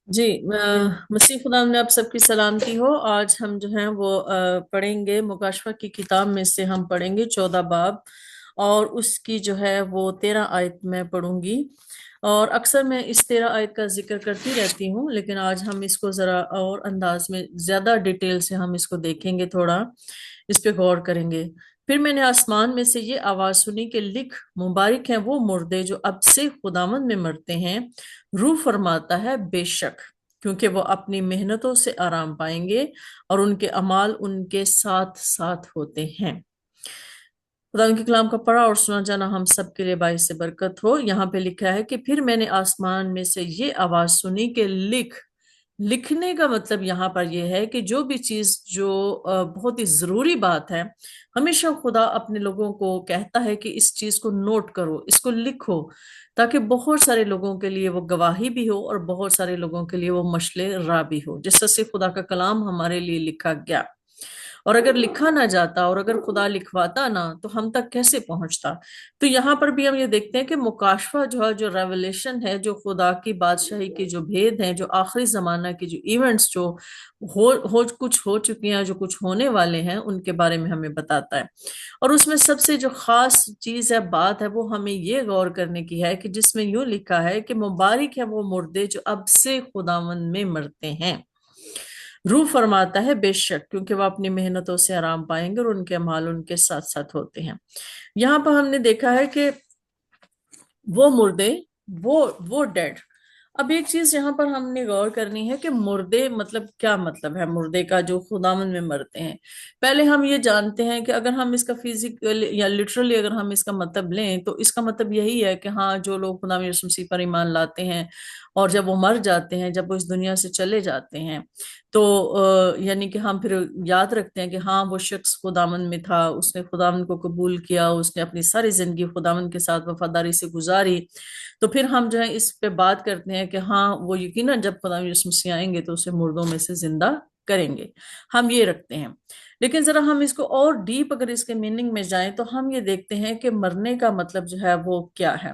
جی مسیح خدا میں آپ سب کی سلامتی ہو۔ آج ہم جو ہیں وہ پڑھیں گے مکاشفہ کی کتاب میں سے ہم پڑھیں گے 14 باب، اور اس کی جو ہے وہ 13 آیت میں پڑھوں گی۔ اور اکثر میں اس 13 آیت کا ذکر کرتی رہتی ہوں، لیکن آج ہم اس کو ذرا اور انداز میں زیادہ ڈیٹیل سے ہم اس کو دیکھیں گے، تھوڑا اس پہ غور کریں گے۔ پھر میں نے آسمان میں سے یہ آواز سنی کہ لکھ، مبارک ہیں وہ مردے جو اب سے خداوند میں مرتے ہیں۔ روح فرماتا ہے بے شک، کیونکہ وہ اپنی محنتوں سے آرام پائیں گے اور ان کے اعمال ان کے ساتھ ساتھ ہوتے ہیں۔ خدا ان کے کلام کا پڑھا اور سنا جانا ہم سب کے لیے باعث برکت ہو۔ یہاں پہ لکھا ہے کہ پھر میں نے آسمان میں سے یہ آواز سنی کہ لکھ۔ لکھنے کا مطلب یہاں پر یہ ہے کہ جو بھی چیز جو بہت ہی ضروری بات ہے، ہمیشہ خدا اپنے لوگوں کو کہتا ہے کہ اس چیز کو نوٹ کرو، اس کو لکھو، تاکہ بہت سارے لوگوں کے لیے وہ گواہی بھی ہو اور بہت سارے لوگوں کے لیے وہ مشعل راہ بھی ہو، جس سے خدا کا کلام ہمارے لیے لکھا گیا۔ اور اگر لکھا نہ جاتا اور اگر خدا لکھواتا نہ تو ہم تک کیسے پہنچتا؟ تو یہاں پر بھی ہم یہ دیکھتے ہیں کہ مکاشفہ جو ہے، جو ریولیشن ہے، جو خدا کی بادشاہی کی جو بھید ہیں، جو آخری زمانہ کی جو ایونٹس جو کچھ ہو چکی ہیں، جو کچھ ہونے والے ہیں، ان کے بارے میں ہمیں بتاتا ہے۔ اور اس میں سب سے جو خاص چیز ہے، بات ہے، وہ ہمیں یہ غور کرنے کی ہے کہ جس میں یوں لکھا ہے کہ مبارک ہے وہ مردے جو اب سے خداوند میں مرتے ہیں۔ روح فرماتا ہے بے شک، کیونکہ وہ اپنی محنتوں سے آرام پائیں گے اور ان کے اعمال ان کے ساتھ ساتھ ہوتے ہیں۔ یہاں پر ہم نے دیکھا ہے کہ وہ مردے، وہ ڈیڈ۔ اب ایک چیز یہاں پر ہم نے غور کرنی ہے کہ مردے مطلب کیا مطلب ہے، مردے کا جو خداوند میں مرتے ہیں۔ پہلے ہم یہ جانتے ہیں کہ اگر ہم اس کا فزیکل یا لٹرلی اگر ہم اس کا مطلب لیں تو اس کا مطلب یہی ہے کہ ہاں، جو لوگ خدا یسوع مسیح پر ایمان لاتے ہیں اور جب وہ مر جاتے ہیں، جب وہ اس دنیا سے چلے جاتے ہیں، تو یعنی کہ ہم پھر یاد رکھتے ہیں کہ ہاں، وہ شخص خداوند میں تھا، اس نے خداوند کو قبول کیا، اس نے اپنی ساری زندگی خداوند کے ساتھ وفاداری سے گزاری۔ تو پھر ہم جو ہے اس پہ بات کرتے ہیں کہ ہاں، وہ یقیناً جب خدا یسوع مسیح آئیں گے تو اسے مردوں میں سے زندہ کریں گے، ہم یہ رکھتے ہیں۔ لیکن ذرا ہم اس کو اور ڈیپ اگر اس کے میننگ میں جائیں تو ہم یہ دیکھتے ہیں کہ مرنے کا مطلب جو ہے وہ کیا ہے۔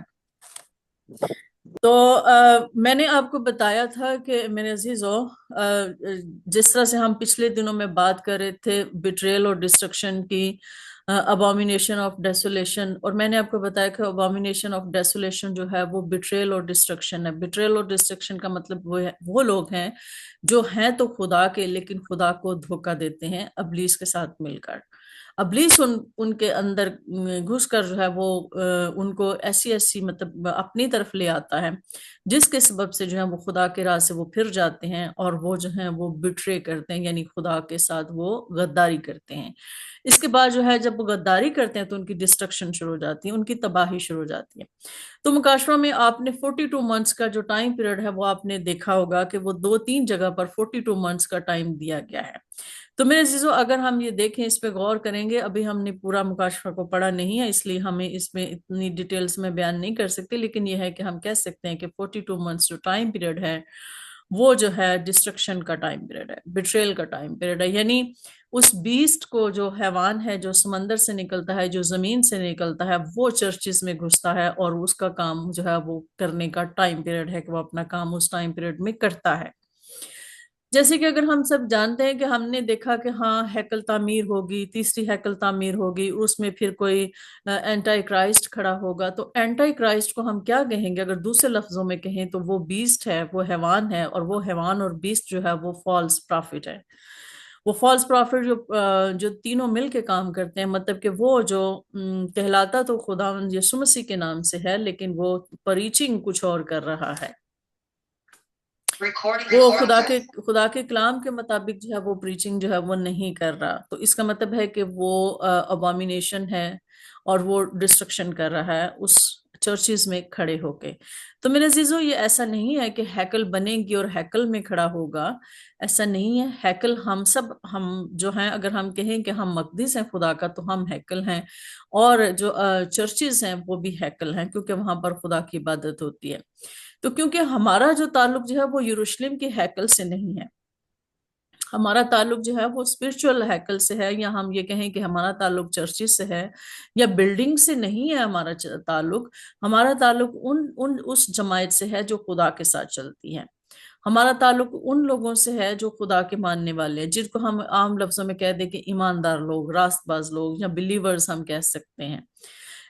تو میں نے آپ کو بتایا تھا کہ میرے عزیزو، جس طرح سے ہم پچھلے دنوں میں بات کر رہے تھے بیٹریل اور ڈسٹرکشن کی، ابومینیشن آف ڈیسولیشن، اور میں نے آپ کو بتایا کہ ابومینیشن آف ڈیسولیشن جو ہے وہ بیٹریل اور ڈسٹرکشن ہے۔ بیٹریل اور ڈسٹرکشن کا مطلب وہ لوگ ہیں جو ہیں تو خدا کے، لیکن خدا کو دھوکہ دیتے ہیں ابلیس کے ساتھ مل کر۔ ابلیس ان کے اندر گھس کر جو ہے وہ ان کو ایسی ایسی مطلب اپنی طرف لے آتا ہے، جس کے سبب سے جو ہے وہ خدا کے راہ سے وہ پھر جاتے ہیں اور وہ جو ہیں وہ بٹرے کرتے ہیں، یعنی خدا کے ساتھ وہ غداری کرتے ہیں۔ اس کے بعد جو ہے جب وہ غداری کرتے ہیں تو ان کی ڈسٹرکشن شروع ہو جاتی ہے، ان کی تباہی شروع ہو جاتی ہے۔ تو مکاشفہ میں آپ نے 42 منتھس کا جو ٹائم پیریڈ ہے وہ آپ نے دیکھا ہوگا کہ وہ 2-3 جگہ پر 42 منتھس کا ٹائم دیا گیا ہے۔ تو میرے عزیزو، اگر ہم یہ دیکھیں، اس پہ غور کریں گے، ابھی ہم نے پورا مکاشفہ کو پڑھا نہیں ہے، اس لیے ہمیں اس میں اتنی ڈیٹیلز میں بیان نہیں کر سکتے، لیکن یہ ہے کہ ہم کہہ سکتے ہیں کہ 42 منتھس جو ٹائم پیریڈ ہے وہ جو ہے ڈسٹرکشن کا ٹائم پیریڈ ہے، بیٹریل کا ٹائم پیریڈ ہے۔ یعنی اس بیسٹ کو، جو حیوان ہے، جو سمندر سے نکلتا ہے، جو زمین سے نکلتا ہے، وہ چرچز میں گھستا ہے اور اس کا کام جو ہے وہ کرنے کا ٹائم پیریڈ ہے کہ وہ اپنا کام اس ٹائم پیریڈ میں کرتا ہے۔ جیسے کہ اگر ہم سب جانتے ہیں کہ ہم نے دیکھا کہ ہاں، ہیکل تعمیر ہوگی، تیسری ہیکل تعمیر ہوگی، اس میں پھر کوئی اینٹائی کرائسٹ کھڑا ہوگا۔ تو اینٹائی کرائسٹ کو ہم کیا کہیں گے؟ اگر دوسرے لفظوں میں کہیں تو وہ بیسٹ ہے، وہ حیوان ہے، اور وہ حیوان اور بیسٹ جو ہے وہ فالس پرافٹ ہے۔ وہ فالس پرافٹ جو تینوں مل کے کام کرتے ہیں، مطلب کہ وہ جو کہلاتا تو خداوند یسوع مسیح کے نام سے ہے، لیکن وہ پریچنگ کچھ اور کر رہا ہے، وہ خدا کے کلام کے مطابق جو ہے وہ پریچنگ جو ہے وہ نہیں کر رہا۔ تو اس کا مطلب ہے کہ وہ ابومینیشن ہے اور وہ ڈسٹرکشن کر رہا ہے اس چرچز میں کھڑے ہو کے۔ تو میرے عزیزو، یہ ایسا نہیں ہے کہ ہیکل بنے گی اور ہیکل میں کھڑا ہوگا، ایسا نہیں ہے۔ ہیکل ہم جو ہیں، اگر ہم کہیں کہ ہم مقدس ہیں خدا کا، تو ہم ہیکل ہیں، اور جو چرچز ہیں وہ بھی ہیکل ہیں، کیونکہ وہاں پر خدا کی عبادت ہوتی ہے۔ تو کیونکہ ہمارا جو تعلق جو ہے وہ یروشلم کے ہیکل سے نہیں ہے، ہمارا تعلق جو ہے وہ اسپرچول ہیکل سے ہے، یا ہم یہ کہیں کہ ہمارا تعلق چرچز سے ہے یا بلڈنگ سے نہیں ہے۔ ہمارا تعلق اس جماعت سے ہے جو خدا کے ساتھ چلتی ہے۔ ہمارا تعلق ان لوگوں سے ہے جو خدا کے ماننے والے ہیں، جن کو ہم عام لفظوں میں کہہ دیں کہ ایماندار لوگ، راست باز لوگ، یا بلیورز ہم کہہ سکتے ہیں۔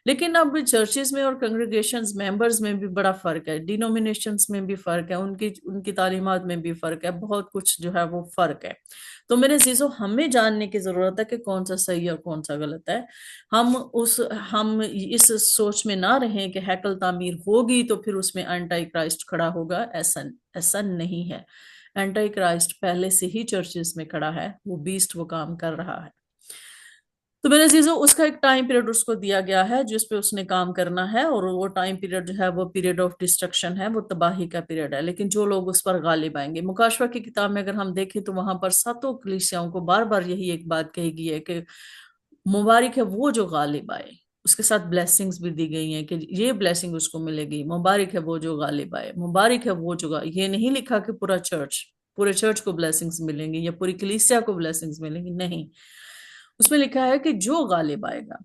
لیکن اب چرچز میں اور کنگریگیشنز ممبرز میں بھی بڑا فرق ہے، ڈینومینیشنز میں بھی فرق ہے، ان کی تعلیمات میں بھی فرق ہے، بہت کچھ جو ہے وہ فرق ہے۔ تو میرے عزیزو، ہمیں جاننے کی ضرورت ہے کہ کون سا صحیح اور کون سا غلط ہے۔ ہم اس سوچ میں نہ رہیں کہ ہیکل تعمیر ہوگی تو پھر اس میں اینٹائی کرائسٹ کھڑا ہوگا، ایسا نہیں ہے۔ اینٹائی کرائسٹ پہلے سے ہی چرچز میں کھڑا ہے، وہ بیسٹ وہ کام کر رہا ہے۔ تو میرے عزیزو، اس کا ایک ٹائم پیریڈ اس کو دیا گیا ہے جس پہ اس نے کام کرنا ہے، اور وہ ٹائم پیریڈ جو ہے وہ پیریڈ آف ڈسٹرکشن ہے، وہ تباہی کا پیریڈ ہے، لیکن جو لوگ اس پر غالب آئیں گے۔ مکاشفہ کی کتاب میں اگر ہم دیکھیں تو وہاں پر ساتوں کلیسیاؤں کو بار بار یہی ایک بات کہی گئی ہے کہ مبارک ہے وہ جو غالب آئے۔ اس کے ساتھ بلیسنگز بھی دی گئی ہیں کہ یہ بلیسنگ اس کو ملے گی، مبارک ہے وہ جو غالب آئے، مبارک ہے وہ جو یہ نہیں لکھا کہ پورے چرچ کو بلیسنگز ملیں گی یا پوری کلیسیا کو بلیسنگز ملیں گی، نہیں، اس میں لکھا ہے کہ جو غالب آئے گا۔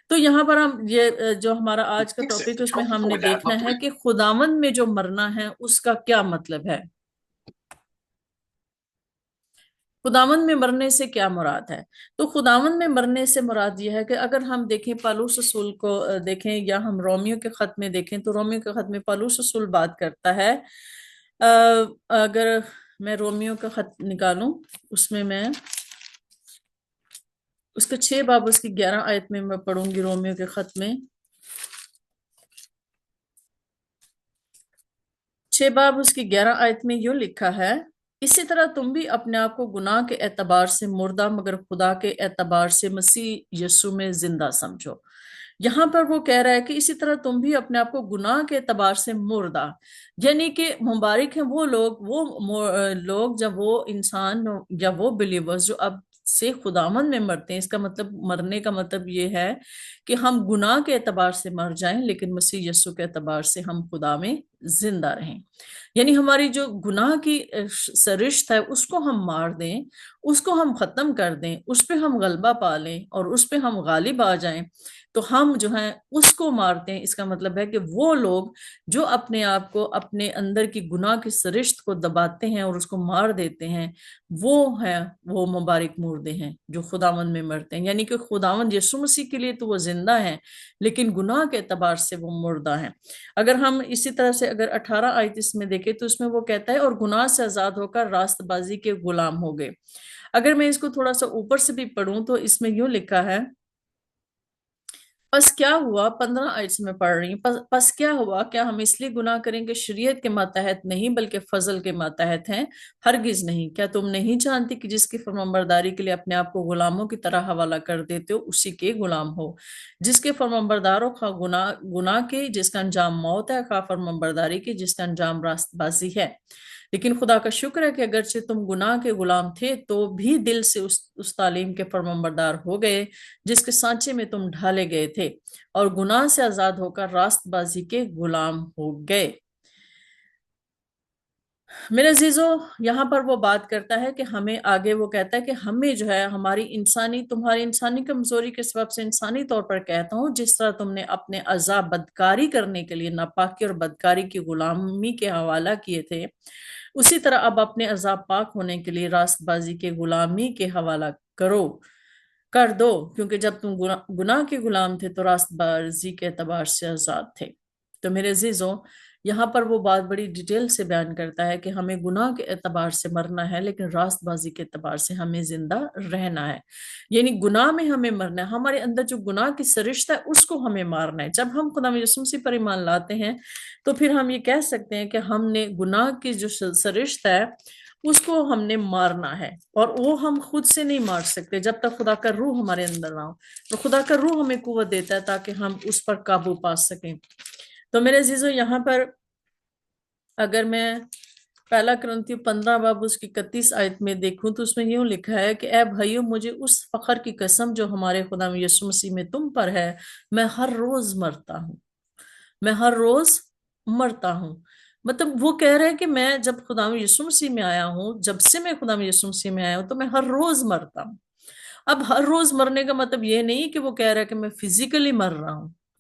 تو یہاں پر ہم یہ جو ہمارا آج کا ٹاپک، اس میں ہم نے دیکھنا ہے کہ خداوند میں جو مرنا ہے اس کا کیا مطلب ہے، خداوند میں مرنے سے کیا مراد ہے۔ تو خداوند میں مرنے سے مراد یہ ہے کہ اگر ہم دیکھیں پالوس رسول کو دیکھیں، یا ہم رومیو کے خط میں دیکھیں، تو رومیو کے خط میں پالوس رسول بات کرتا ہے۔ اگر میں رومیو کا خط نکالوں، اس میں اس کے 6 باب اس کی 11 آیت میں پڑھوں گی۔ رومیو کے خط میں 6 باب اس کی 11 آیت میں یوں لکھا ہے، اسی طرح تم بھی اپنے آپ کو گناہ کے اعتبار سے مردہ مگر خدا کے اعتبار سے مسیح یسوع میں زندہ سمجھو۔ یہاں پر وہ کہہ رہا ہے کہ اسی طرح تم بھی اپنے آپ کو گناہ کے اعتبار سے مردہ، یعنی کہ مبارک ہیں وہ لوگ جب وہ انسان یا وہ بلیورز جو اب سے خداوند میں مرتے ہیں۔ اس کا مطلب، مرنے کا مطلب یہ ہے کہ ہم گناہ کے اعتبار سے مر جائیں لیکن مسیح یسوع کے اعتبار سے ہم خدا میں زندہ رہیں، یعنی ہماری جو گناہ کی سرشت ہے اس کو ہم مار دیں، اس کو ہم ختم کر دیں، اس پہ ہم غلبہ پا لیں اور اس پہ ہم غالب آ جائیں، تو ہم جو ہیں اس کو مارتے ہیں۔ اس کا مطلب ہے کہ وہ لوگ جو اپنے آپ کو، اپنے اندر کی گناہ کی سرشت کو دباتے ہیں اور اس کو مار دیتے ہیں، وہ مبارک مردے ہیں جو خداوند میں مرتے ہیں، یعنی کہ خداوند یسوع مسیح کے لیے تو وہ زندہ ہیں لیکن گناہ کے اعتبار سے وہ مردہ ہیں۔ اگر ہم اسی طرح سے اگر 18 آیت اس میں دیکھیں تو اس میں وہ کہتا ہے، اور گناہ سے آزاد ہو کر راست بازی کے غلام ہو گئے۔ اگر میں اس کو تھوڑا سا اوپر سے بھی پڑھوں تو اس میں یوں لکھا ہے، پس کیا ہوا، 15 آیت سے میں پڑھ رہی ہوں، پس کیا ہوا، کیا ہم اس لیے گناہ کریں کہ شریعت کے ماتحت نہیں بلکہ فضل کے ماتحت ہیں؟ ہرگز نہیں۔ کیا تم نہیں جانتی کہ جس کی فرمانبرداری کے لیے اپنے آپ کو غلاموں کی طرح حوالہ کر دیتے ہو اسی کے غلام ہو؟ جس کے فرمانبردار ہو، خواہ گناہ کے جس کا انجام موت ہے، خواہ فرمانبرداری کی جس کا انجام راست بازی ہے۔ لیکن خدا کا شکر ہے کہ اگرچہ تم گناہ کے غلام تھے تو بھی دل سے اس تعلیم کے فرمانبردار ہو گئے جس کے سانچے میں تم ڈھالے گئے تھے، اور گناہ سے آزاد ہو کر راست بازی کے غلام ہو گئے۔ میرے عزیزو، یہاں پر وہ بات کرتا ہے کہ ہمیں آگے وہ کہتا ہے کہ ہمیں جو ہے تمہاری انسانی کمزوری کے سبب سے انسانی طور پر کہتا ہوں، جس طرح تم نے اپنے اعضاء بدکاری کرنے کے لیے ناپاکی اور بدکاری کی غلامی کے حوالہ کیے تھے، اسی طرح اب اپنے اعضاء پاک ہونے کے لیے راست بازی کے غلامی کے حوالہ کر دو، کیونکہ جب تم گناہ کے غلام تھے تو راست بازی کے اعتبار سے آزاد تھے۔ تو میرے عزیزوں، یہاں پر وہ بات بڑی ڈیٹیل سے بیان کرتا ہے کہ ہمیں گناہ کے اعتبار سے مرنا ہے لیکن راست بازی کے اعتبار سے ہمیں زندہ رہنا ہے، یعنی گناہ میں ہمیں مرنا ہے، ہمارے اندر جو گناہ کی سرشت ہے اس کو ہمیں مارنا ہے۔ جب ہم خدا یسوع مسیح پر ایمان لاتے ہیں تو پھر ہم یہ کہہ سکتے ہیں کہ ہم نے گناہ کی جو سرشت ہے اس کو ہم نے مارنا ہے، اور وہ ہم خود سے نہیں مار سکتے جب تک خدا کا روح ہمارے اندر نہ ہو، تو خدا کا روح ہمیں قوت دیتا ہے تاکہ ہم اس پر قابو پا سکیں۔ تو میرے عزیزو، یہاں پر اگر میں پہلا کرنتھیوں 15 باب اس کی 31 آیت میں دیکھوں تو اس میں یوں لکھا ہے کہ اے بھائیو، مجھے اس فخر کی قسم جو ہمارے خدا یسوع مسیح میں تم پر ہے، میں ہر روز مرتا ہوں۔ مطلب وہ کہہ رہے ہیں کہ میں جب خدا یسوع مسیح میں آیا ہوں، جب سے میں خدا یسوع مسیح میں آیا ہوں تو میں ہر روز مرتا ہوں۔ اب ہر روز مرنے کا مطلب یہ نہیں کہ وہ کہہ رہا ہے کہ میں فزیکلی مر رہا ہوں،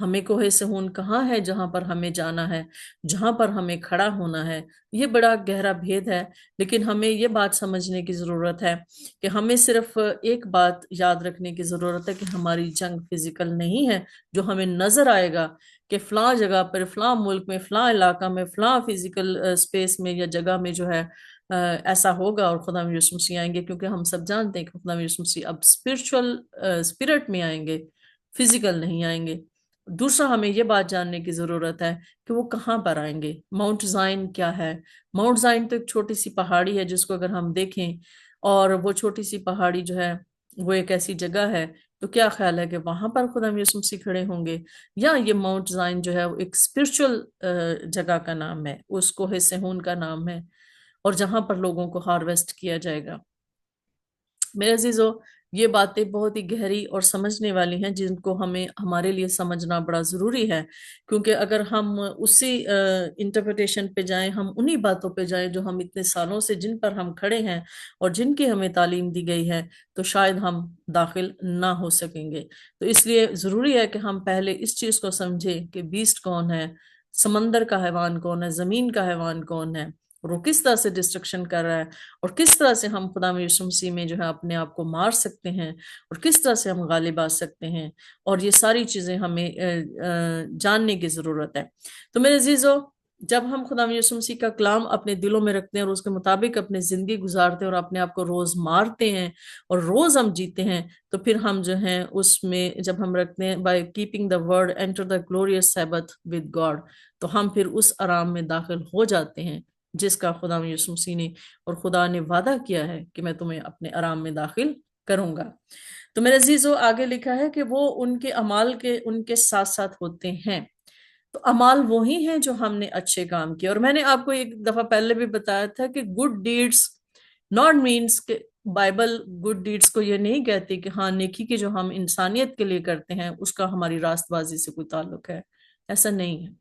ہمیں کوہ سہون کہاں ہے جہاں پر ہمیں جانا ہے، جہاں پر ہمیں کھڑا ہونا ہے؟ یہ بڑا گہرا بھید ہے، لیکن ہمیں یہ بات سمجھنے کی ضرورت ہے کہ ہمیں صرف ایک بات یاد رکھنے کی ضرورت ہے کہ ہماری جنگ فزیکل نہیں ہے، جو ہمیں نظر آئے گا کہ فلاں جگہ پر، فلاں ملک میں، فلاں علاقہ میں، فلاں فزیکل اسپیس میں یا جگہ میں جو ہے ایسا ہوگا اور خدا یسوع مسیح آئیں گے، کیونکہ ہم سب جانتے ہیں کہ خدا یسوع مسیح اب اسپرچل اسپرٹ میں آئیں گے، فزیکل نہیں آئیں گے۔ دوسرا، ہمیں یہ بات جاننے کی ضرورت ہے کہ وہ کہاں پر آئیں گے۔ ماؤنٹ زائن کیا ہے؟ ماؤنٹ زائن تو ایک چھوٹی سی پہاڑی ہے جس کو اگر ہم دیکھیں، اور وہ چھوٹی سی پہاڑی جو ہے وہ ایک ایسی جگہ ہے، تو کیا خیال ہے کہ وہاں پر خدا یسوع مسیح کھڑے ہوں گے؟ یا یہ ماؤنٹ زائن جو ہے وہ ایک اسپرچل جگہ کا نام ہے، اس کوہ سہون کا نام ہے، اور جہاں پر لوگوں کو ہارویسٹ کیا جائے گا۔ میرے عزیزو، یہ باتیں بہت ہی گہری اور سمجھنے والی ہیں، جن کو ہمیں ہمارے لیے سمجھنا بڑا ضروری ہے، کیونکہ اگر ہم اسی انٹرپریٹیشن پہ جائیں، ہم انہی باتوں پہ جائیں جو ہم اتنے سالوں سے جن پر ہم کھڑے ہیں اور جن کی ہمیں تعلیم دی گئی ہے، تو شاید ہم داخل نہ ہو سکیں گے۔ تو اس لیے ضروری ہے کہ ہم پہلے اس چیز کو سمجھیں کہ بیسٹ کون ہے، سمندر کا حیوان کون ہے، زمین کا حیوان کون ہے، اور وہ کس طرح سے ڈسٹرکشن کر رہا ہے، اور کس طرح سے ہم خدا یسوع مسیح میں جو ہے اپنے آپ کو مار سکتے ہیں، اور کس طرح سے ہم غالب آ سکتے ہیں، اور یہ ساری چیزیں ہمیں جاننے کی ضرورت ہے۔ تو میرے عزیزو، جب ہم خدا یسوع مسیح کا کلام اپنے دلوں میں رکھتے ہیں اور اس کے مطابق اپنی زندگی گزارتے ہیں اور اپنے آپ کو روز مارتے ہیں اور روز ہم جیتے ہیں، تو پھر ہم جو ہیں اس میں جب ہم رکھتے ہیں by keeping the word enter the glorious Sabbath with God, تو ہم پھر اس آرام میں داخل ہو جاتے ہیں جس کا خدا یسوع مسیح نے اور خدا نے وعدہ کیا ہے کہ میں تمہیں اپنے آرام میں داخل کروں گا۔ تو میرے عزیزو، آگے لکھا ہے کہ وہ ان کے اعمال کے ان کے ساتھ ساتھ ہوتے ہیں۔ تو اعمال وہی ہیں جو ہم نے اچھے کام کیے، اور میں نے آپ کو ایک دفعہ پہلے بھی بتایا تھا کہ گڈ ڈیڈز ناٹ مینس کہ بائبل گڈ ڈیڈز کو یہ نہیں کہتی کہ ہاں نیکی کی جو ہم انسانیت کے لیے کرتے ہیں اس کا ہماری راست بازی سے کوئی تعلق ہے، ایسا نہیں ہے۔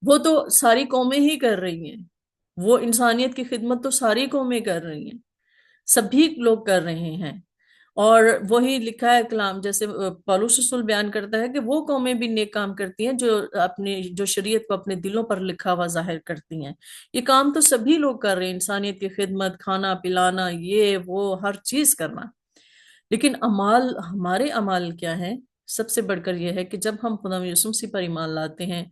وہ تو ساری قومیں ہی کر رہی ہیں، وہ انسانیت کی خدمت تو ساری قومیں کر رہی ہیں، سبھی لوگ کر رہے ہیں۔ اور وہی لکھا ہے کلام، جیسے پولس رسول بیان کرتا ہے کہ وہ قومیں بھی نیک کام کرتی ہیں جو شریعت کو اپنے دلوں پر لکھا ہوا ظاہر کرتی ہیں۔ یہ کام تو سبھی لوگ کر رہے ہیں، انسانیت کی خدمت، کھانا پلانا، یہ وہ ہر چیز کرنا۔ لیکن اعمال، ہمارے اعمال کیا ہیں؟ سب سے بڑھ کر یہ ہے کہ جب ہم خدا یسوع مسیح پر ایمان لاتے ہیں،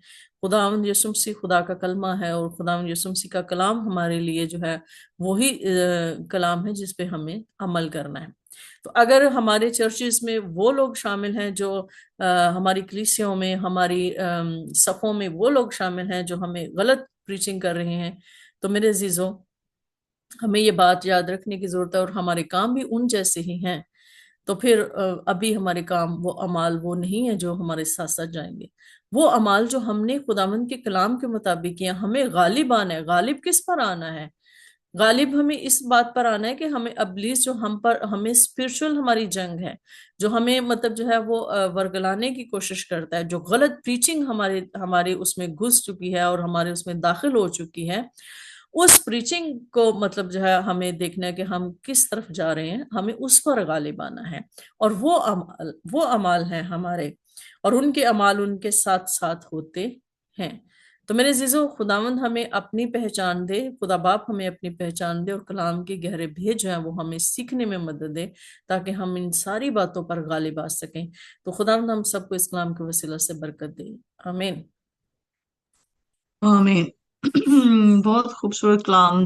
خدا یسوع مسیح خدا کا کلمہ ہے، اور خدا یسوع مسیح کا کلام ہمارے لیے جو ہے وہی کلام ہے جس پہ ہمیں عمل کرنا ہے۔ تو اگر ہمارے چرچز میں وہ لوگ شامل ہیں جو ہماری کلیسیوں میں، ہماری صفوں میں وہ لوگ شامل ہیں جو ہمیں غلط پریچنگ کر رہے ہیں، تو میرے عزیزوں، ہمیں یہ بات یاد رکھنے کی ضرورت ہے، اور ہمارے کام بھی ان جیسے ہی ہیں، تو پھر ابھی ہمارے کام، وہ اعمال وہ نہیں ہیں جو ہمارے ساتھ ساتھ جائیں گے۔ وہ اعمال جو ہم نے خداوند کے کلام کے مطابق کیا، ہمیں غالب آنا ہے۔ غالب کس پر آنا ہے؟ غالب ہمیں اس بات پر آنا ہے کہ ہمیں ابلیس جو ہم پر، ہمیں اسپرچل ہماری جنگ ہے، جو ہمیں مطلب جو ہے وہ ورگلانے کی کوشش کرتا ہے، جو غلط پریچنگ ہمارے اس میں گھس چکی ہے اور ہمارے اس میں داخل ہو چکی ہے، اس پریچنگ کو مطلب جو ہے ہمیں دیکھنا ہے کہ ہم کس طرف جا رہے ہیں، ہمیں اس پر غالب آنا ہے۔ اور وہ اعمال ہیں ہمارے، اور ان کے اعمال ان کے ساتھ ساتھ ہوتے ہیں۔ تو میرے عزیزو، خداوند ہمیں اپنی پہچان دے، خدا باپ ہمیں اپنی پہچان دے، اور کلام کے گہرے بھید جو ہیں وہ ہمیں سیکھنے میں مدد دے، تاکہ ہم ان ساری باتوں پر غالب آ سکیں۔ تو خداوند ہم سب کو اس کلام کے وسیلہ سے برکت دے، آمین۔ آمین۔ بہت خوبصورت کلام